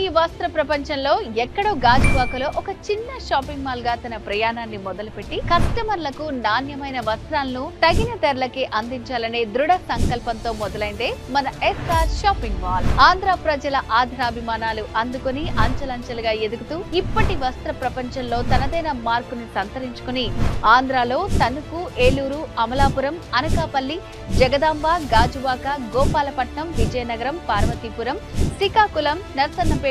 ఈ వస్త్ర ప్రపంచంలో ఎక్కడో గాజువాకలో ఒక చిన్న షాపింగ్ మాల్ గా తన ప్రయాణాన్ని మొదలుపెట్టి కస్టమర్లకు నాణ్యమైన వస్త్రాలను తగిన ధరలకి అందించాలనే దృఢ సంకల్పంతో మొదలైందే మన ఎస్ఆర్ షాపింగ్ మాల్. ఆంధ్ర ప్రజల ఆదరాభిమానాలు అందుకుని అంచెలంచెలుగా ఎదుగుతూ ఇప్పటి వస్త్ర ప్రపంచంలో తనదైన మార్కును సంతరించుకుని ఆంధ్రాలో తణుకు, ఏలూరు, అమలాపురం, అనకాపల్లి, జగదాంబ, గాజువాక, గోపాలపట్నం, విజయనగరం, పార్వతీపురం, శ్రీకాకుళం, నర్సన్నపేట,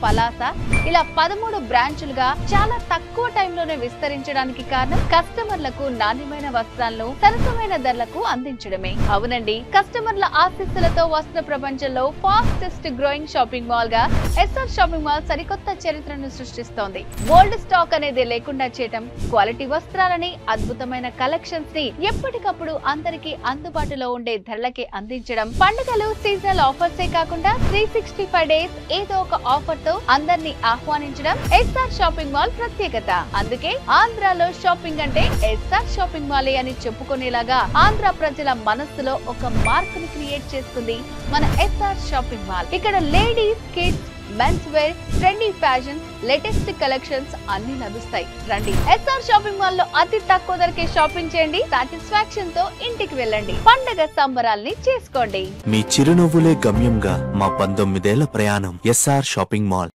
పలాస ఇలా 13 బ్రాంచులుగా చాలా తక్కువ టైంలోనే విస్తరించడానికి కారణం కస్టమర్లకు నాణ్యమైన వస్త్రాలను సరసమైన ధరలకు అందించడమే. అవునండి, కస్టమర్ల ఆశీస్సులతో వస్త్ర ప్రపంచంలో ఫాస్టెస్ట్ గ్రోయింగ్ షాపింగ్ మాల్ గా ఎస్ఆర్ షాపింగ్ మాల్ సరికొత్త చరిత్రను సృష్టిస్తోంది. ఓల్డ్ స్టాక్ అనేది లేకుండా చేయటం, క్వాలిటీ వస్త్రాలని, అద్భుతమైన కలెక్షన్స్ ని ఎప్పటికప్పుడు అందరికీ అందుబాటులో ఉండే ధరలకి అందించడం, పండుగలు, సీజనల్ ఆఫర్సే కాకుండా 365 డేస్ ఏదో ఒక ఆఫర్ తో అందరినీ ఆహ్వానించడం ఎస్ఆర్ షాపింగ్ మాల్ ప్రత్యేకత. అందుకే ఆంధ్రాలో షాపింగ్ అంటే ఎస్ఆర్ షాపింగ్ మాలే అని చెప్పుకునేలాగా ఆంధ్ర ప్రజల మనస్సులో ఒక మార్క్ ని క్రియేట్ చేస్తుంది మన ఎస్ఆర్ షాపింగ్ మాల్. ఇక్కడ ladies, kids, mens wear, trendy fashion, latest collections అన్ని లభిస్తాయి. రండి, ఎస్ఆర్ షాపింగ్ మాల్ లో అతి తక్కువ ధరకే షాపింగ్ చేయండి. సాటిస్ఫాక్షన్ తో ఇంటికి వెళ్ళండి. పండగ సంబరాల్ని చేసుకోండి. మీ చిరునవ్వులే గమ్యంగా మా 19 ఏళ్ల ప్రయాణం. SR shopping mall.